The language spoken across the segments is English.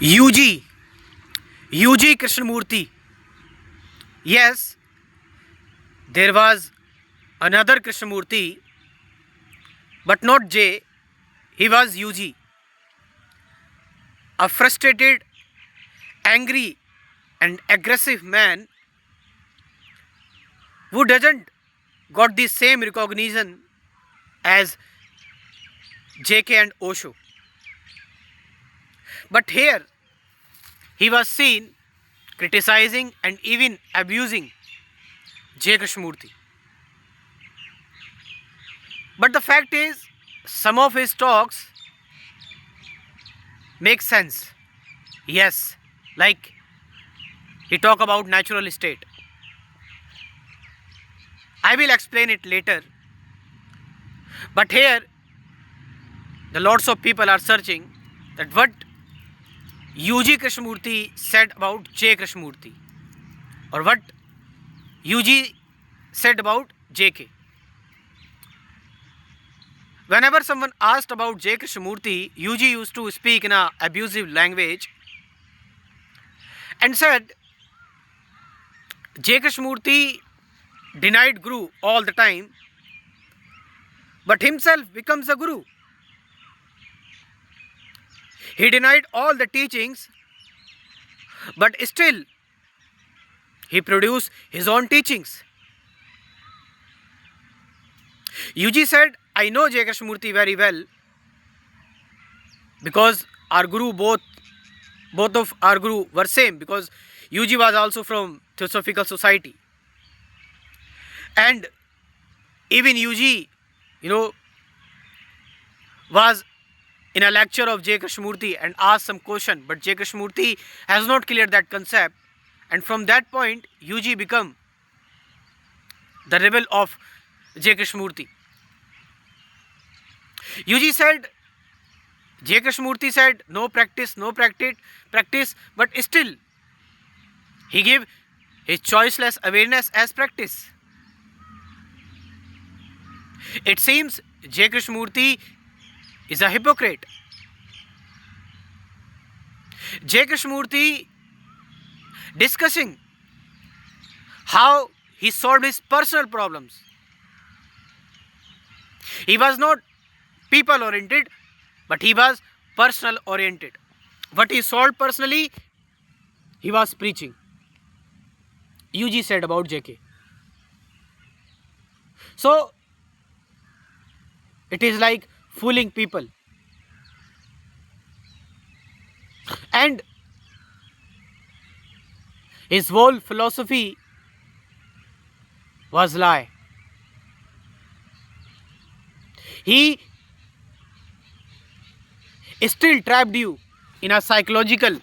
UG, UG Krishnamurti. Yes, there was another Krishnamurti, but not J. He was UG, a frustrated, angry, and aggressive man who doesn't got the same recognition as JK and Osho. But here he was seen criticizing and even abusing J. Krishnamurti. But the fact is, some of his talks make sense. Yes, like he talk about natural state. I will explain it later. But here, the lots of people are searching that what UG Krishnamurti said about J. Krishnamurti, or what UG said about JK. Whenever someone asked about J. Krishnamurti, UG used to speak in a abusive language and said J. Krishnamurti denied Guru all the time, but himself becomes a Guru. He denied all the teachings, but still he produced his own teachings. UG said, I know J. Krishnamurti very well because our Guru, both of our Guru were same, because UG was also from Theosophical Society. And even UG, was in a lecture of J. Krishnamurti and asked some question, but J. Krishnamurti has not cleared that concept, and from that point UG become the rebel of J. Krishnamurti. UG said, J. Krishnamurti said, no practice, but still he gave his choiceless awareness as practice. It seems J. Krishnamurti is a hypocrite. J. Krishnamurti discussing how he solved his personal problems. He was not people oriented, but he was personal oriented. What he solved personally, he was preaching. UG said about JK. So it is like fooling people. And his whole philosophy was lie. He still trapped you in a psychological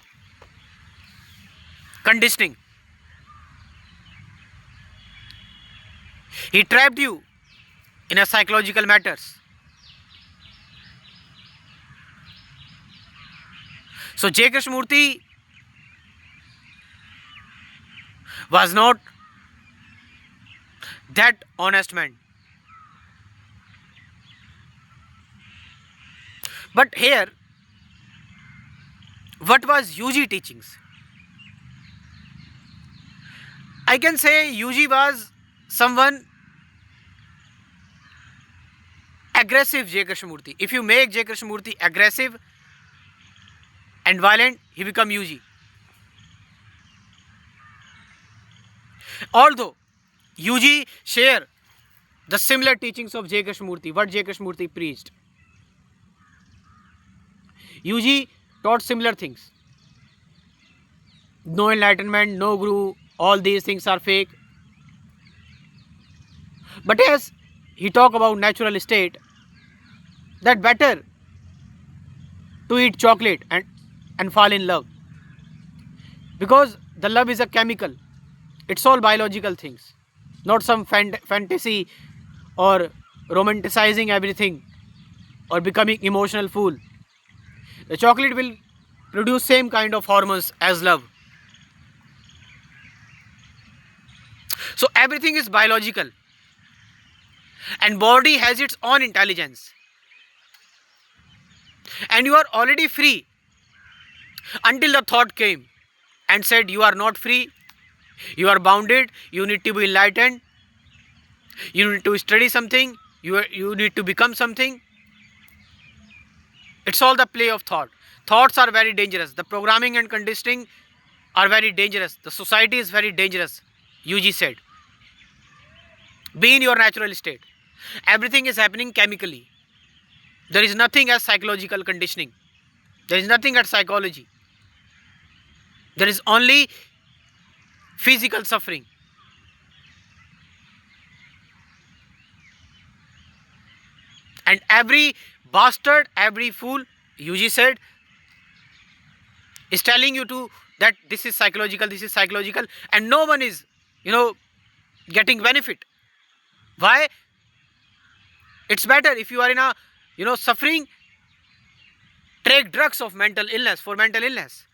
conditioning. He trapped you in a psychological matters. So J. Krishnamurti was not that honest man. But here, what was UG teachings? I can say UG was someone aggressive J. Krishnamurti. If you make J. Krishnamurti aggressive and violent, he become UG. Although UG share the similar teachings of J. Krishnamurti, what J. Krishnamurti preached. UG taught similar things. No enlightenment, no Guru, all these things are fake. But yes, he talked about natural state, that better to eat chocolate and fall in love. Because the love is a chemical. It's all biological things, not some fantasy or romanticizing everything or becoming emotional fool. The chocolate will produce same kind of hormones as love. So everything is biological, and body has its own intelligence, and you are already free until the thought came and said, you are not free, you are bounded, you need to be enlightened, you need to study something, you need to become something. It's all the play of thought. Thoughts are very dangerous. The programming and conditioning are very dangerous. The society is very dangerous, UG said. Be in your natural state. Everything is happening chemically. There is nothing as psychological conditioning. There is nothing as psychology. There is only physical suffering. And every bastard, every fool, UG said, is telling you to that this is psychological, and no one is, getting benefit. Why? It's better if you are in a, suffering, take drugs of mental illness, for mental illness.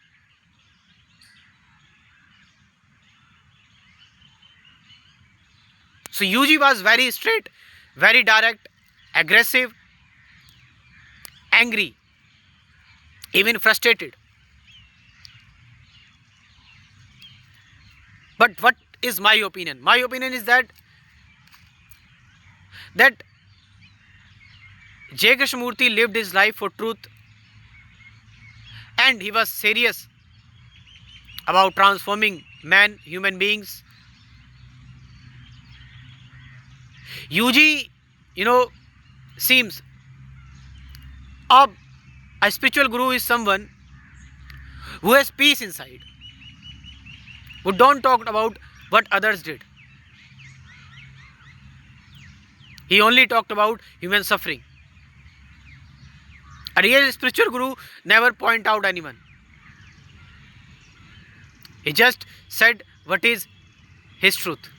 So UG was very straight, very direct, aggressive, angry, even frustrated. But what is my opinion? My opinion is that J. Krishnamurti lived his life for truth, and he was serious about transforming man, human beings. UG, seems a spiritual guru is someone who has peace inside, who don't talk about what others did. He only talked about human suffering. A real spiritual guru never point out anyone. He just said what is his truth.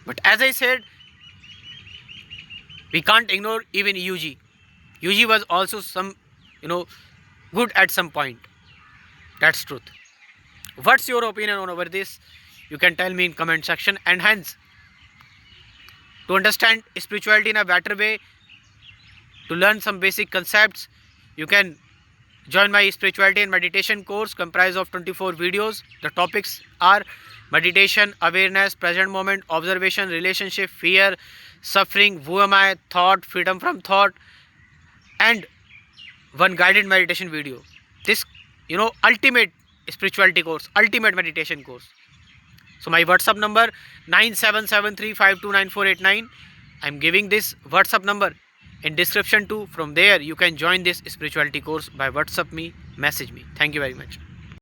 But as I said, we can't ignore even UG. UG was also some, good at some point. That's truth. What's your opinion on over this? You can tell me in comment section. And hence, to understand spirituality in a better way, to learn some basic concepts, you can join my spirituality and meditation course comprised of 24 videos. The topics are meditation, awareness, present moment, observation, relationship, fear, suffering, who am I, thought, freedom from thought, and one guided meditation video. This, ultimate spirituality course, ultimate meditation course. So my WhatsApp number 9773529489. I'm giving this WhatsApp number in description too. From there you can join this spirituality course by WhatsApp me, message me. Thank you very much.